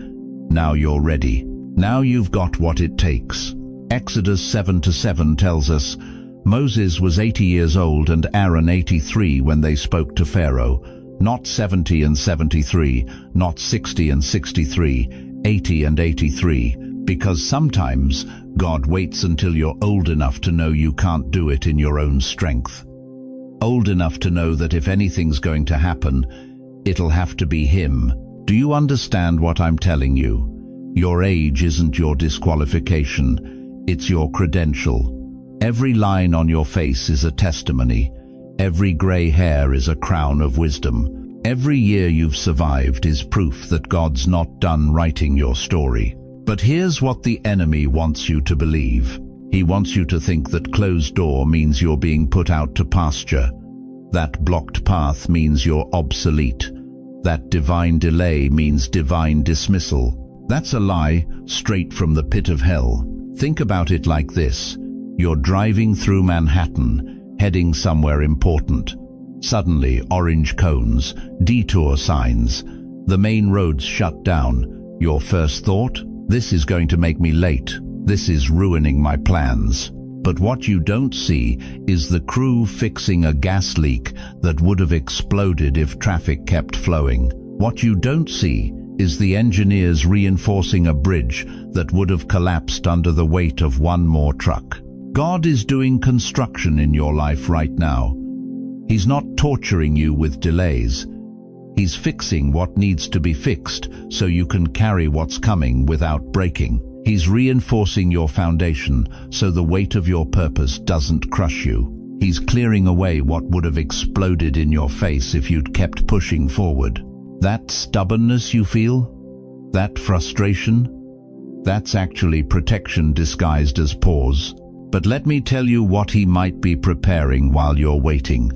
now you're ready. Now you've got what it takes. Exodus 7:7 tells us, Moses was 80 years old and Aaron 83 when they spoke to Pharaoh. Not 70 and 73, not 60 and 63, 80 and 83. Because sometimes God waits until you're old enough to know you can't do it in your own strength. Old enough to know that if anything's going to happen, it'll have to be him. Do you understand what I'm telling you? Your age isn't your disqualification, it's your credential. Every line on your face is a testimony. Every gray hair is a crown of wisdom. Every year you've survived is proof that God's not done writing your story. But here's what the enemy wants you to believe. He wants you to think that closed door means you're being put out to pasture. That blocked path means you're obsolete. That divine delay means divine dismissal. That's a lie straight from the pit of hell. Think about it like this. You're driving through Manhattan, heading somewhere important. Suddenly, orange cones, detour signs. The main roads shut down. Your first thought? This is going to make me late. This is ruining my plans. But what you don't see is the crew fixing a gas leak that would have exploded if traffic kept flowing. What you don't see is the engineers reinforcing a bridge that would have collapsed under the weight of one more truck. God is doing construction in your life right now. He's not torturing you with delays. He's fixing what needs to be fixed so you can carry what's coming without breaking. He's reinforcing your foundation so the weight of your purpose doesn't crush you. He's clearing away what would have exploded in your face if you'd kept pushing forward. That stubbornness you feel? That frustration? That's actually protection disguised as pause. But let me tell you what he might be preparing while you're waiting.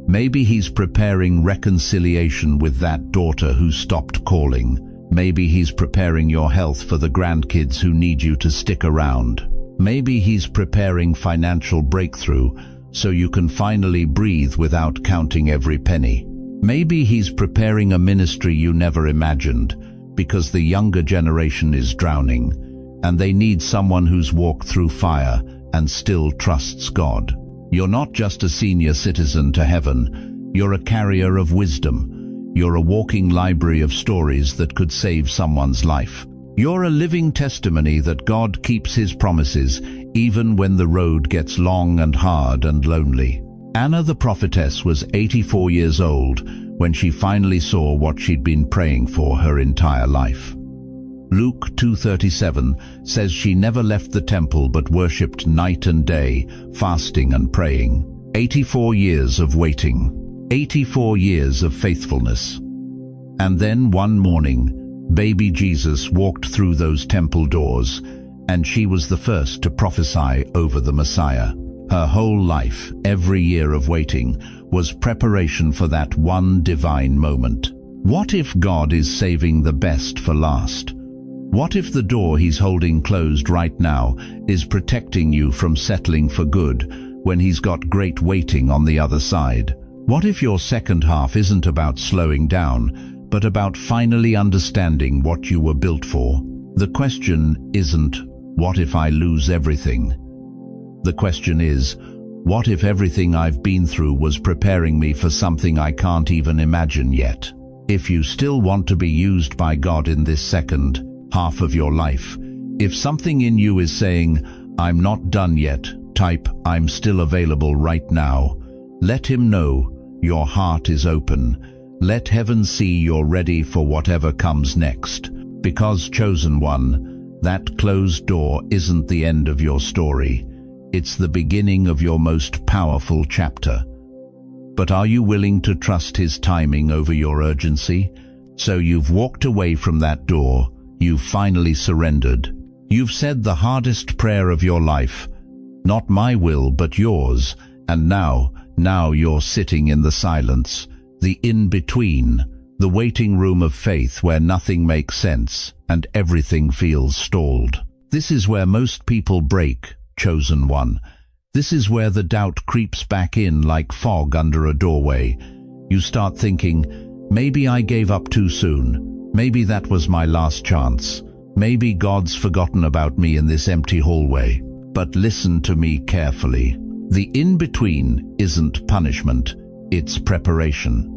Maybe he's preparing reconciliation with that daughter who stopped calling. Maybe he's preparing your health for the grandkids who need you to stick around. Maybe he's preparing financial breakthrough so you can finally breathe without counting every penny. Maybe he's preparing a ministry you never imagined because the younger generation is drowning and they need someone who's walked through fire and still trusts God. You're not just a senior citizen to heaven, You're a carrier of wisdom. You're a walking library of stories that could save someone's life. You're a living testimony that God keeps his promises, even when the road gets long and hard and lonely. Anna the prophetess was 84 years old when she finally saw what she'd been praying for her entire life. Luke 2:37 says she never left the temple but worshipped night and day, fasting and praying. 84 years of waiting. 84 years of faithfulness. And then one morning, baby Jesus walked through those temple doors, and she was the first to prophesy over the Messiah. Her whole life, every year of waiting, was preparation for that one divine moment. What if God is saving the best for last? What if the door he's holding closed right now is protecting you from settling for good when he's got great waiting on the other side? What if your second half isn't about slowing down, but about finally understanding what you were built for? The question isn't, what if I lose everything? The question is, what if everything I've been through was preparing me for something I can't even imagine yet? If you still want to be used by God in this second half of your life, if something in you is saying, I'm not done yet, type, I'm still available right now. Let him know your heart is open. Let heaven see you're ready for whatever comes next. Because, chosen one, that closed door isn't the end of your story. It's the beginning of your most powerful chapter. But are you willing to trust his timing over your urgency? So you've walked away from that door. You've finally surrendered. You've said the hardest prayer of your life. Not my will, but yours. And now you're sitting in the silence, the in-between, the waiting room of faith where nothing makes sense and everything feels stalled. This is where most people break, chosen one. This is where the doubt creeps back in like fog under a doorway. You start thinking, maybe I gave up too soon. Maybe that was my last chance. Maybe God's forgotten about me in this empty hallway. But listen to me carefully. The in-between isn't punishment, it's preparation.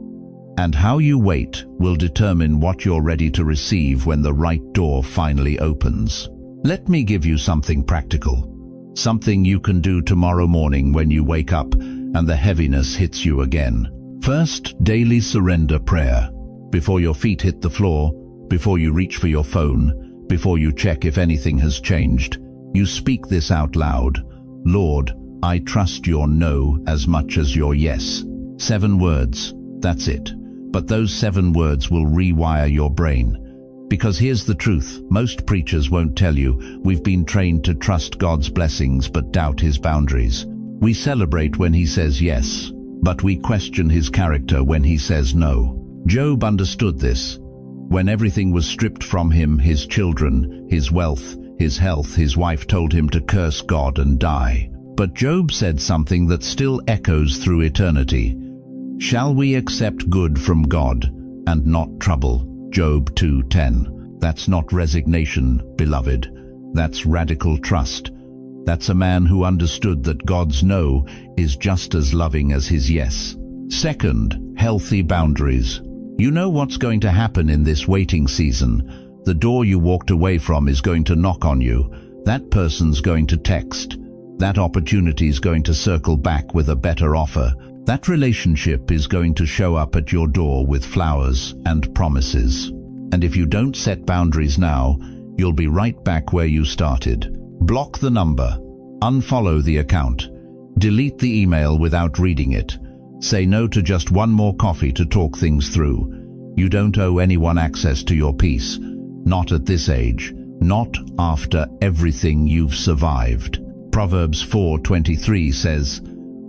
And how you wait will determine what you're ready to receive when the right door finally opens. Let me give you something practical. Something you can do tomorrow morning when you wake up and the heaviness hits you again. First, daily surrender prayer. Before your feet hit the floor, before you reach for your phone, before you check if anything has changed, you speak this out loud. Lord, I trust your no as much as your yes. 7 words, that's it. But those 7 words will rewire your brain. Because here's the truth, most preachers won't tell you we've been trained to trust God's blessings but doubt his boundaries. We celebrate when he says yes, but we question his character when he says no. Job understood this. When everything was stripped from him, his children, his wealth, his health, his wife told him to curse God and die. But Job said something that still echoes through eternity. Shall we accept good from God and not trouble? Job 2:10. That's not resignation, beloved. That's radical trust. That's a man who understood that God's no is just as loving as his yes. Second, healthy boundaries. You know what's going to happen in this waiting season. The door you walked away from is going to knock on you. That person's going to text. That opportunity is going to circle back with a better offer. That relationship is going to show up at your door with flowers and promises. And if you don't set boundaries now, you'll be right back where you started. Block the number. Unfollow the account. Delete the email without reading it. Say no to just one more coffee to talk things through. You don't owe anyone access to your peace. Not at this age. Not after everything you've survived. Proverbs 4:23 says,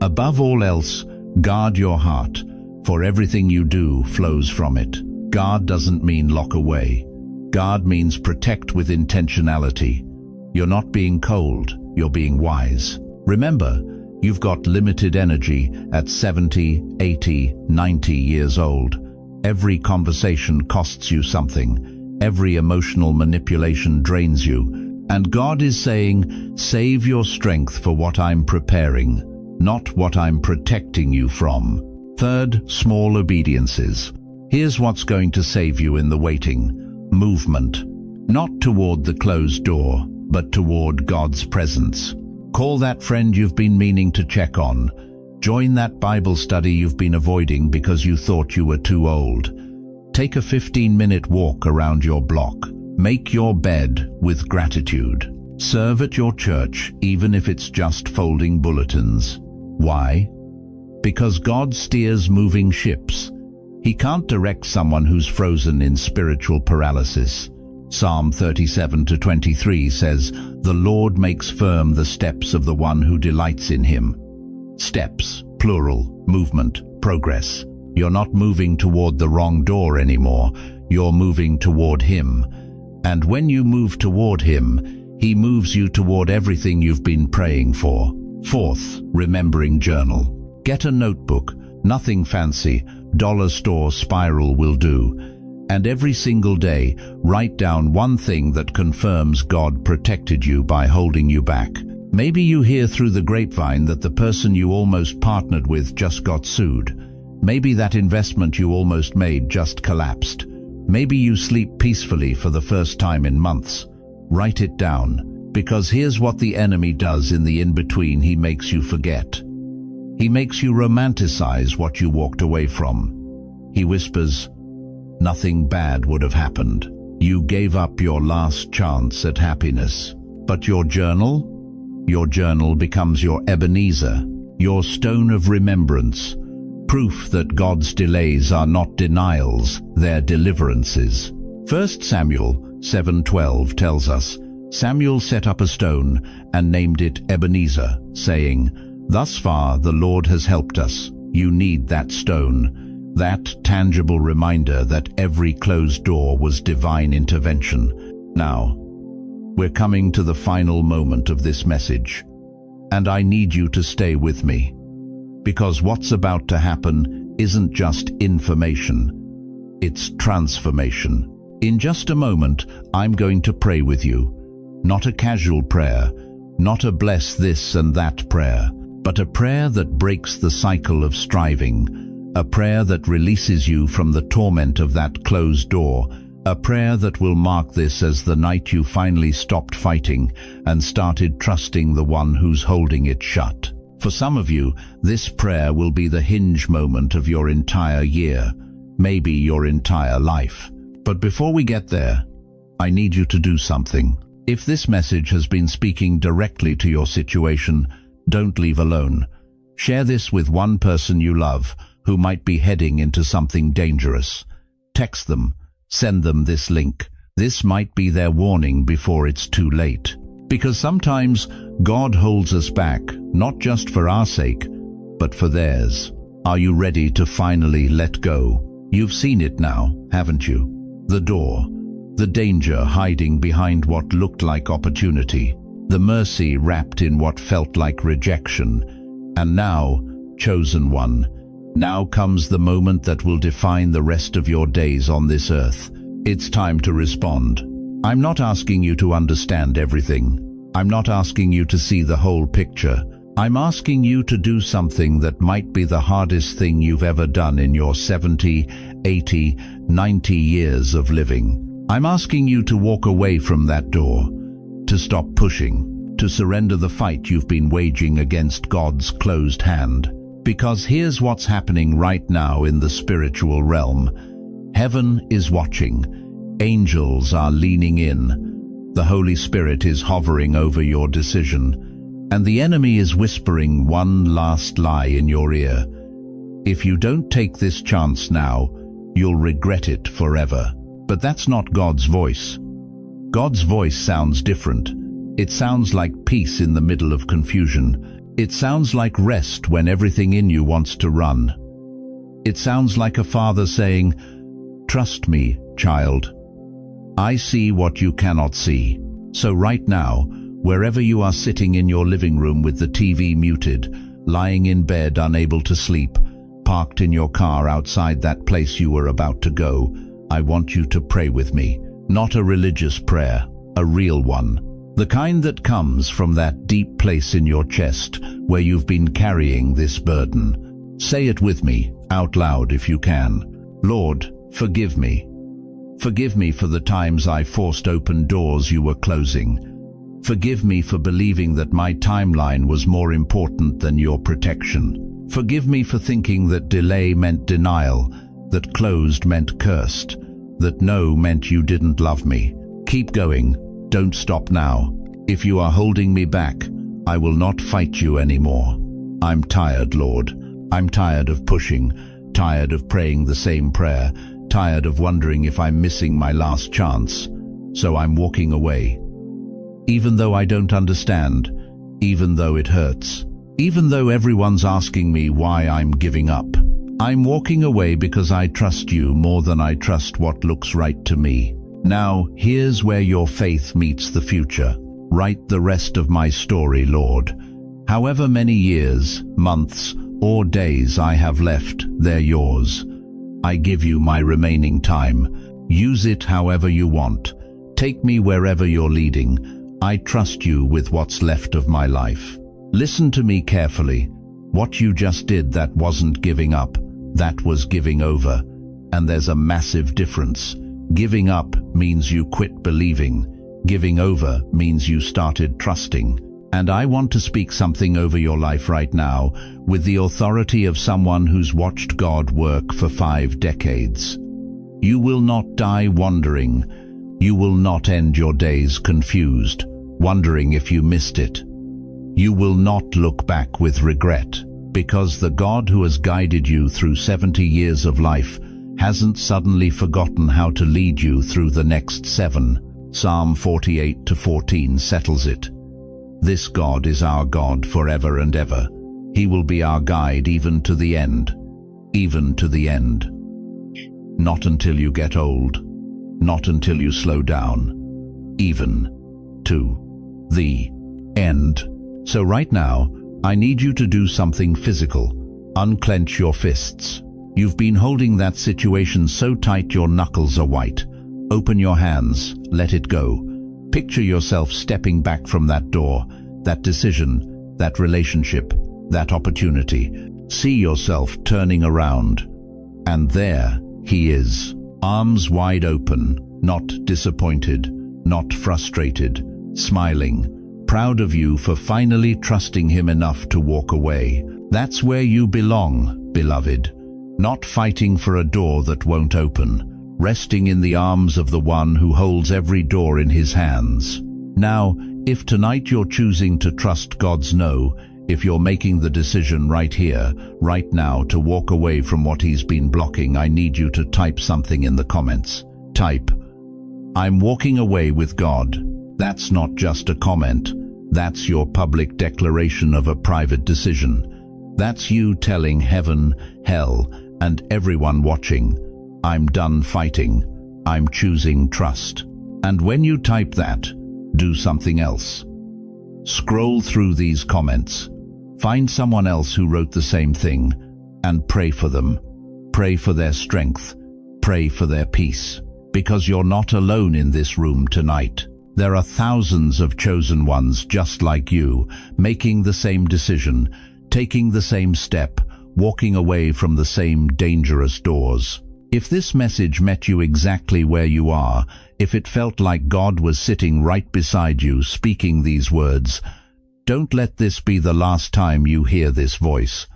above all else, guard your heart, for everything you do flows from it. Guard doesn't mean lock away. Guard means protect with intentionality. You're not being cold, you're being wise. Remember, you've got limited energy at 70, 80, 90 years old. Every conversation costs you something. Every emotional manipulation drains you. And God is saying, save your strength for what I'm preparing, not what I'm protecting you from. Third, small obediences. Here's what's going to save you in the waiting. Movement. Not toward the closed door, but toward God's presence. Call that friend you've been meaning to check on. Join that Bible study you've been avoiding because you thought you were too old. Take a 15-minute walk around your block. Make your bed with gratitude. Serve at your church, even if it's just folding bulletins. Why? Because God steers moving ships. He can't direct someone who's frozen in spiritual paralysis. Psalm 37:23 says, "The Lord makes firm the steps of the one who delights in him." Steps, plural, movement, progress. You're not moving toward the wrong door anymore. You're moving toward him. And when you move toward him, he moves you toward everything you've been praying for. Fourth, remembering journal. Get a notebook, nothing fancy, dollar store spiral will do. And every single day, write down one thing that confirms God protected you by holding you back. Maybe you hear through the grapevine that the person you almost partnered with just got sued. Maybe that investment you almost made just collapsed. Maybe you sleep peacefully for the first time in months. Write it down, because here's what the enemy does in the in-between. He makes you forget. He makes you romanticize what you walked away from. He whispers, "Nothing bad would have happened. You gave up your last chance at happiness." But your journal becomes your Ebenezer, your stone of remembrance, proof that God's delays are not denials, they're deliverances. 1 Samuel 7:12 tells us, "Samuel set up a stone and named it Ebenezer, saying, 'Thus far the Lord has helped us.'" You need that stone, that tangible reminder that every closed door was divine intervention. Now, we're coming to the final moment of this message, and I need you to stay with me, because what's about to happen isn't just information, it's transformation. In just a moment, I'm going to pray with you. Not a casual prayer, not a bless this and that prayer, but a prayer that breaks the cycle of striving, a prayer that releases you from the torment of that closed door, a prayer that will mark this as the night you finally stopped fighting and started trusting the one who's holding it shut. For some of you, this prayer will be the hinge moment of your entire year, maybe your entire life. But before we get there, I need you to do something. If this message has been speaking directly to your situation, don't leave alone. Share this with one person you love who might be heading into something dangerous. Text them, send them this link. This might be their warning before it's too late. Because sometimes God holds us back, not just for our sake, but for theirs. Are you ready to finally let go? You've seen it now, haven't you? The door, the danger hiding behind what looked like opportunity, the mercy wrapped in what felt like rejection, and now, chosen one, now comes the moment that will define the rest of your days on this earth. It's time to respond. I'm not asking you to understand everything. I'm not asking you to see the whole picture. I'm asking you to do something that might be the hardest thing you've ever done in your 70, 80, 90 years of living. I'm asking you to walk away from that door, to stop pushing, to surrender the fight you've been waging against God's closed hand. Because here's what's happening right now in the spiritual realm. Heaven is watching. Angels are leaning in. The Holy Spirit is hovering over your decision. And the enemy is whispering one last lie in your ear. If you don't take this chance now, you'll regret it forever. But that's not God's voice. God's voice sounds different. It sounds like peace in the middle of confusion. It sounds like rest when everything in you wants to run. It sounds like a father saying, "Trust me, child. I see what you cannot see." So right now, wherever you are sitting in your living room with the TV muted, lying in bed unable to sleep, parked in your car outside that place you were about to go, I want you to pray with me. Not a religious prayer, a real one. The kind that comes from that deep place in your chest where you've been carrying this burden. Say it with me. out loud if you can. Lord, forgive me. Forgive me for the times I forced open doors you were closing. Forgive me for believing that my timeline was more important than your protection. Forgive me for thinking that delay meant denial, that closed meant cursed, that no meant you didn't love me. Keep going. Don't stop now. If you are holding me back, I will not fight you anymore. I'm tired, Lord. I'm tired of pushing, tired of praying the same prayer, tired of wondering if I'm missing my last chance. So I'm walking away. Even though I don't understand, even though it hurts, even though everyone's asking me why I'm giving up, I'm walking away because I trust you more than I trust what looks right to me. Now, here's where your faith meets the future. Write the rest of my story, Lord. However many years, months, or days I have left, they're yours. I give you my remaining time. Use it however you want. Take me wherever you're leading. I trust you with what's left of my life. Listen to me carefully. What you just did, that wasn't giving up. That was giving over. And there's a massive difference. Giving up means you quit believing. Giving over means you started trusting. And I want to speak something over your life right now with the authority of someone who's watched God work for 5 decades. You will not die wondering. You will not end your days confused, wondering if you missed it. You will not look back with regret, because the God who has guided you through 70 years of life hasn't suddenly forgotten how to lead you through the next 7. Psalm 48:14 settles it. This God is our God forever and ever. He will be our guide even to the end. Even to the end. Not until you get old. Not until you slow down. Even to the end. So right now, I need you to do something physical. Unclench your fists. You've been holding that situation so tight your knuckles are white. Open your hands. Let it go. Picture yourself stepping back from that door, that decision, that relationship, that opportunity. See yourself turning around. And there he is. Arms wide open, not disappointed, not frustrated, smiling, proud of you for finally trusting him enough to walk away. That's where you belong, beloved. Not fighting for a door that won't open, resting in the arms of the one who holds every door in his hands. Now, if tonight you're choosing to trust God's no, if you're making the decision right here, right now to walk away from what he's been blocking, I need you to type something in the comments. Type, I'm walking away with God. That's not just a comment. That's your public declaration of a private decision. That's you telling heaven, hell, and everyone watching, I'm done fighting. I'm choosing trust. And when you type that, do something else. Scroll through these comments. Find someone else who wrote the same thing and pray for them. Pray for their strength. Pray for their peace. Because you're not alone in this room tonight. There are thousands of chosen ones just like you, making the same decision, taking the same step, walking away from the same dangerous doors. If this message met you exactly where you are, if it felt like God was sitting right beside you speaking these words, don't let this be the last time you hear this voice.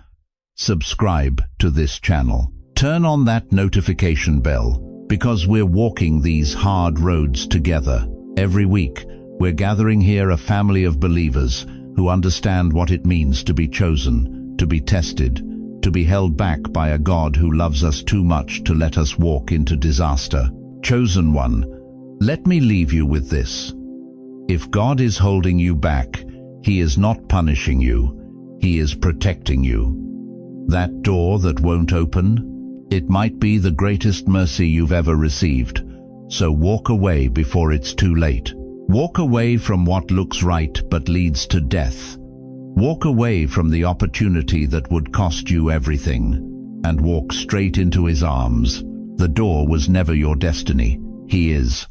Subscribe to this channel. Turn on that notification bell, because we're walking these hard roads together. Every week, we're gathering here a family of believers who understand what it means to be chosen, to be tested, to be held back by a God who loves us too much to let us walk into disaster. Chosen one, let me leave you with this. If God is holding you back, he is not punishing you, he is protecting you. That door that won't open, it might be the greatest mercy you've ever received. So walk away before it's too late. Walk away from what looks right but leads to death. Walk away from the opportunity that would cost you everything, and walk straight into his arms. The door was never your destiny. He is.